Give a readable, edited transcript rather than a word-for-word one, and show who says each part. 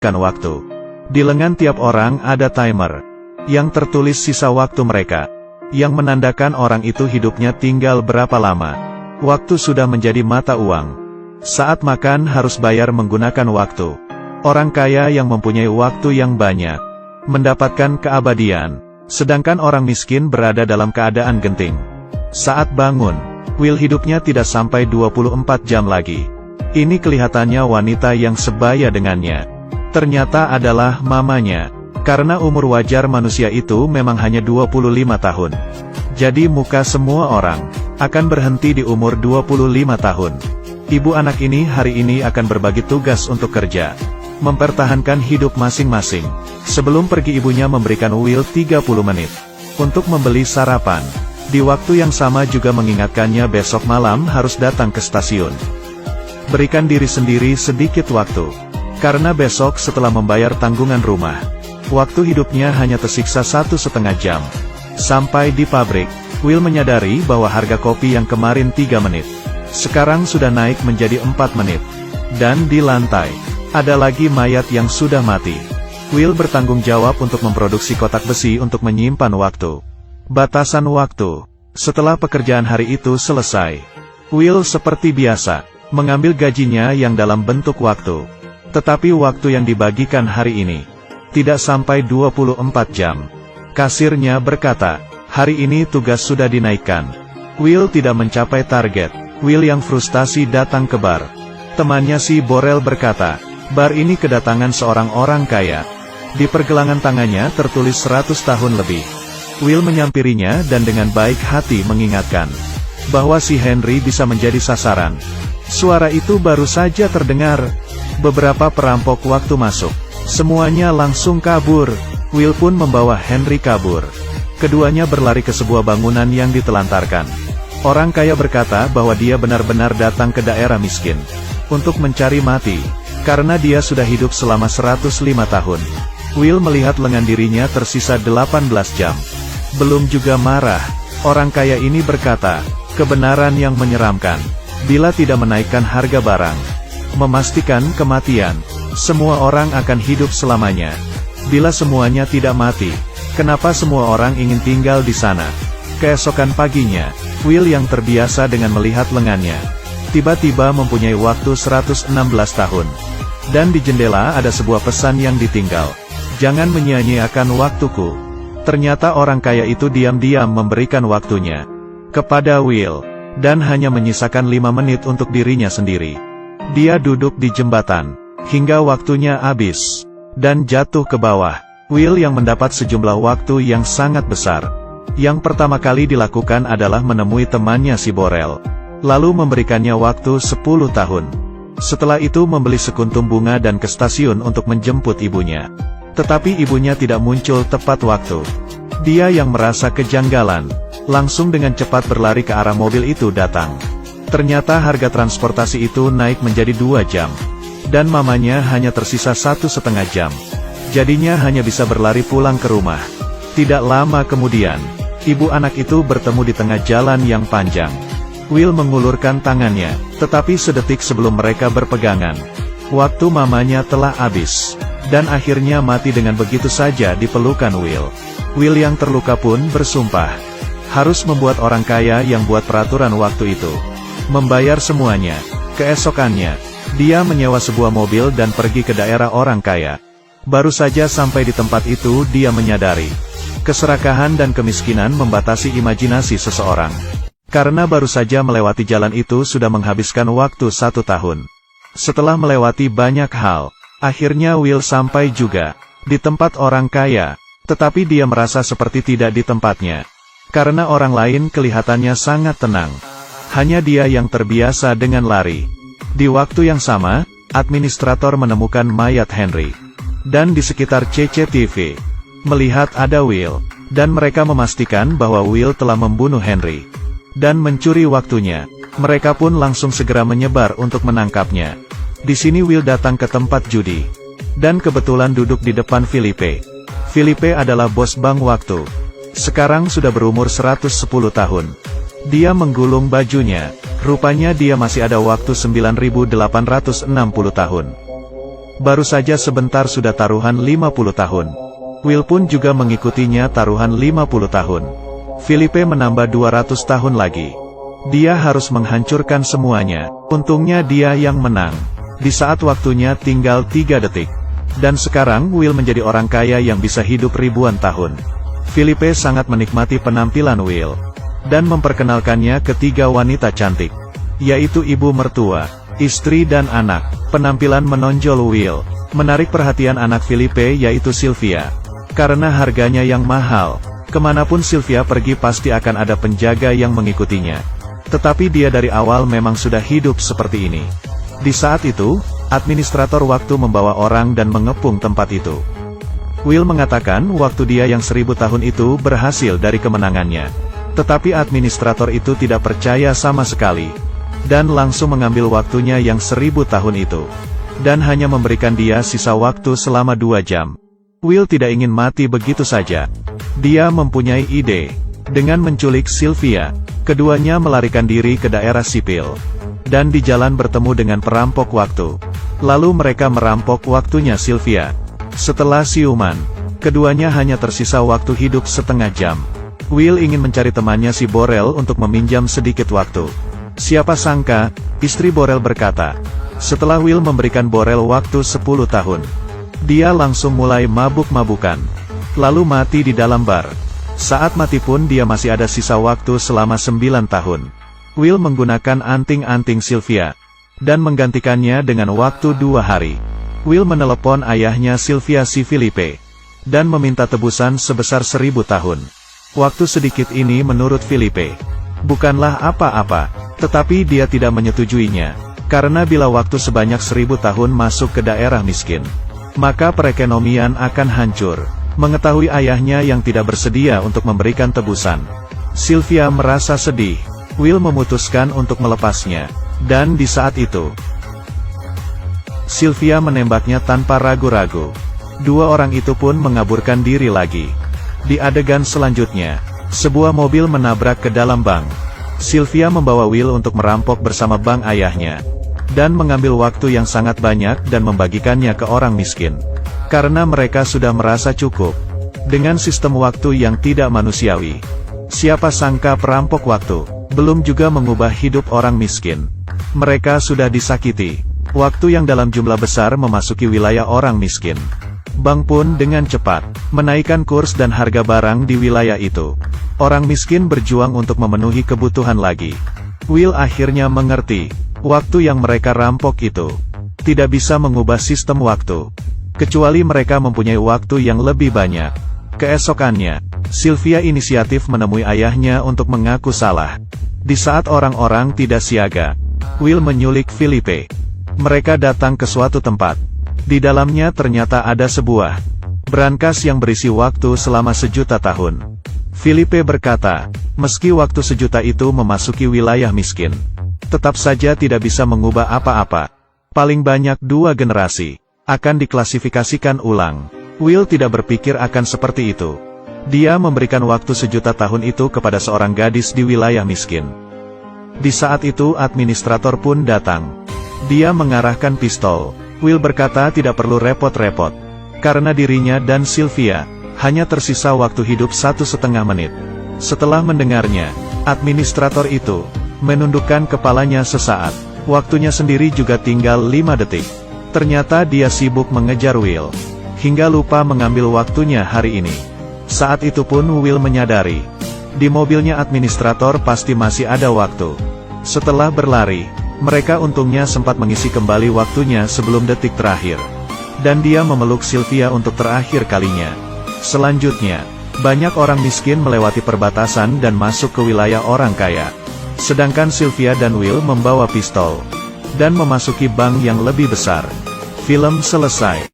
Speaker 1: kan waktu. Di lengan tiap orang ada timer yang tertulis sisa waktu mereka, yang menandakan orang itu hidupnya tinggal berapa lama. Waktu sudah menjadi mata uang. Saat makan harus bayar menggunakan waktu. Orang kaya yang mempunyai waktu yang banyak mendapatkan keabadian, sedangkan orang miskin berada dalam keadaan genting. Saat bangun, Will hidupnya tidak sampai 24 jam lagi. Ini kelihatannya wanita yang sebaya dengannya. Ternyata adalah mamanya, karena umur wajar manusia itu memang hanya 25 tahun. Jadi muka semua orang akan berhenti di umur 25 tahun. Ibu anak ini hari ini akan berbagi tugas untuk kerja, mempertahankan hidup masing-masing. Sebelum pergi ibunya memberikan Will 30 menit untuk membeli sarapan. Di waktu yang sama juga mengingatkannya besok malam harus datang ke stasiun. Berikan diri sendiri sedikit waktu, karena besok setelah membayar tanggungan rumah, waktu hidupnya hanya tersisa 1,5 jam. Sampai di pabrik, Will menyadari bahwa harga kopi yang kemarin 3 menit, sekarang sudah naik menjadi 4 menit. Dan di lantai, ada lagi mayat yang sudah mati. Will bertanggung jawab untuk memproduksi kotak besi untuk menyimpan waktu. Batasan waktu. Setelah pekerjaan hari itu selesai, Will seperti biasa, mengambil gajinya yang dalam bentuk waktu. Tetapi waktu yang dibagikan hari ini, tidak sampai 24 jam. Kasirnya berkata, hari ini tugas sudah dinaikkan. Will tidak mencapai target. Will yang frustasi datang ke bar. Temannya si Borel berkata, bar ini kedatangan seorang orang kaya. Di pergelangan tangannya tertulis 100 tahun lebih. Will menyampirinya dan dengan baik hati mengingatkan bahwa si Henry bisa menjadi sasaran. Suara itu baru saja terdengar. Beberapa perampok waktu masuk. Semuanya langsung kabur. Will pun membawa Henry kabur. Keduanya berlari ke sebuah bangunan yang ditelantarkan. Orang kaya berkata bahwa dia benar-benar datang ke daerah miskin untuk mencari mati, karena dia sudah hidup selama 105 tahun. Will melihat lengan dirinya tersisa 18 jam. Belum juga marah, orang kaya ini berkata, kebenaran yang menyeramkan, bila tidak menaikkan harga barang, memastikan kematian, semua orang akan hidup selamanya. Bila semuanya tidak mati, kenapa semua orang ingin tinggal di sana? Keesokan paginya, Will yang terbiasa dengan melihat lengannya, tiba-tiba mempunyai waktu 116 tahun. Dan di jendela ada sebuah pesan yang ditinggal. Jangan menyia-nyiakan waktuku. Ternyata orang kaya itu diam-diam memberikan waktunya kepada Will, dan hanya menyisakan 5 menit untuk dirinya sendiri. Dia duduk di jembatan, hingga waktunya habis, dan jatuh ke bawah. Will yang mendapat sejumlah waktu yang sangat besar. Yang pertama kali dilakukan adalah menemui temannya si Borel, lalu memberikannya waktu 10 tahun. Setelah itu membeli sekuntum bunga dan ke stasiun untuk menjemput ibunya. Tetapi ibunya tidak muncul tepat waktu. Dia yang merasa kejanggalan, langsung dengan cepat berlari ke arah mobil itu datang. Ternyata harga transportasi itu naik menjadi 2 jam. Dan mamanya hanya tersisa 1,5 jam. Jadinya hanya bisa berlari pulang ke rumah. Tidak lama kemudian, ibu anak itu bertemu di tengah jalan yang panjang. Will mengulurkan tangannya, tetapi sedetik sebelum mereka berpegangan, waktu mamanya telah habis. Dan akhirnya mati dengan begitu saja di pelukan Will. Will yang terluka pun bersumpah, harus membuat orang kaya yang buat peraturan waktu itu membayar semuanya. Keesokannya, dia menyewa sebuah mobil dan pergi ke daerah orang kaya. Baru saja sampai di tempat itu dia menyadari, keserakahan dan kemiskinan membatasi imajinasi seseorang. Karena baru saja melewati jalan itu sudah menghabiskan waktu 1 tahun. Setelah melewati banyak hal, akhirnya Will sampai juga di tempat orang kaya, tetapi dia merasa seperti tidak di tempatnya. Karena orang lain kelihatannya sangat tenang. Hanya dia yang terbiasa dengan lari. Di waktu yang sama, administrator menemukan mayat Henry. Dan di sekitar CCTV, melihat ada Will, dan mereka memastikan bahwa Will telah membunuh Henry dan mencuri waktunya. Mereka pun langsung segera menyebar untuk menangkapnya. Di sini Will datang ke tempat judi, dan kebetulan duduk di depan Philippe. Philippe adalah bos bank waktu. Sekarang sudah berumur 110 tahun. Dia menggulung bajunya, rupanya dia masih ada waktu 9.860 tahun. Baru saja sebentar sudah taruhan 50 tahun. Will pun juga mengikutinya taruhan 50 tahun. Felipe menambah 200 tahun lagi. Dia harus menghancurkan semuanya. Untungnya dia yang menang. Di saat waktunya tinggal 3 detik. Dan sekarang Will menjadi orang kaya yang bisa hidup ribuan tahun. Felipe sangat menikmati penampilan Will. Dan memperkenalkannya ke 3 wanita cantik. Yaitu ibu mertua, istri dan anak. Penampilan menonjol Will menarik perhatian anak Felipe yaitu Sylvia. Karena harganya yang mahal, kemanapun Sylvia pergi pasti akan ada penjaga yang mengikutinya. Tetapi dia dari awal memang sudah hidup seperti ini. Di saat itu, administrator waktu membawa orang dan mengepung tempat itu. Will mengatakan waktu dia yang 1000 tahun itu berhasil dari kemenangannya. Tetapi administrator itu tidak percaya sama sekali. Dan langsung mengambil waktunya yang 1000 tahun itu. Dan hanya memberikan dia sisa waktu selama 2 jam. Will tidak ingin mati begitu saja. Dia mempunyai ide. Dengan menculik Sylvia, keduanya melarikan diri ke daerah sipil. Dan di jalan bertemu dengan perampok waktu. Lalu mereka merampok waktunya Sylvia. Setelah siuman, keduanya hanya tersisa waktu hidup setengah jam. Will ingin mencari temannya si Borel untuk meminjam sedikit waktu. Siapa sangka, istri Borel berkata. Setelah Will memberikan Borel waktu 10 tahun. Dia langsung mulai mabuk-mabukan. Lalu mati di dalam bar. Saat mati pun dia masih ada sisa waktu selama 9 tahun. Will menggunakan anting-anting Sylvia. Dan menggantikannya dengan waktu 2 hari. Will menelepon ayahnya Sylvia si Felipe. Dan meminta tebusan sebesar 1000 tahun. Waktu sedikit ini menurut Felipe bukanlah apa-apa. Tetapi dia tidak menyetujuinya. Karena bila waktu sebanyak 1000 tahun masuk ke daerah miskin, maka perekonomian akan hancur. Mengetahui ayahnya yang tidak bersedia untuk memberikan tebusan, Sylvia merasa sedih. Will memutuskan untuk melepasnya. Dan di saat itu, Sylvia menembaknya tanpa ragu-ragu. 2 orang itu pun mengaburkan diri lagi. Di adegan selanjutnya, sebuah mobil menabrak ke dalam bank. Sylvia membawa Will untuk merampok bersama bank ayahnya. Dan mengambil waktu yang sangat banyak dan membagikannya ke orang miskin. Karena mereka sudah merasa cukup dengan sistem waktu yang tidak manusiawi. Siapa sangka perampok waktu belum juga mengubah hidup orang miskin. Mereka sudah disakiti. Waktu yang dalam jumlah besar memasuki wilayah orang miskin. Bank pun dengan cepat menaikkan kurs dan harga barang di wilayah itu. Orang miskin berjuang untuk memenuhi kebutuhan lagi. Will akhirnya mengerti. Waktu yang mereka rampok itu tidak bisa mengubah sistem waktu. Kecuali mereka mempunyai waktu yang lebih banyak. Keesokannya, Sylvia inisiatif menemui ayahnya untuk mengaku salah. Di saat orang-orang tidak siaga, Will menyulik Felipe. Mereka datang ke suatu tempat. Di dalamnya ternyata ada sebuah brankas yang berisi waktu selama 1.000.000 tahun. Felipe berkata, meski waktu 1.000.000 itu memasuki wilayah miskin, tetap saja tidak bisa mengubah apa-apa. Paling banyak 2 generasi akan diklasifikasikan ulang. Will tidak berpikir akan seperti itu. Dia memberikan waktu 1.000.000 tahun itu kepada seorang gadis di wilayah miskin. Di saat itu administrator pun datang. Dia mengarahkan pistol. Will berkata tidak perlu repot-repot. Karena dirinya dan Sylvia hanya tersisa waktu hidup 1,5 menit. Setelah mendengarnya, administrator itu menundukkan kepalanya sesaat. Waktunya sendiri juga tinggal 5 detik. Ternyata dia sibuk mengejar Will, hingga lupa mengambil waktunya hari ini. Saat itu pun Will menyadari, di mobilnya administrator pasti masih ada waktu. Setelah berlari, mereka untungnya sempat mengisi kembali waktunya sebelum detik terakhir. Dan dia memeluk Sylvia untuk terakhir kalinya. Selanjutnya, banyak orang miskin melewati perbatasan dan masuk ke wilayah orang kaya. Sedangkan Sylvia dan Will membawa pistol dan memasuki bank yang lebih besar. Film selesai.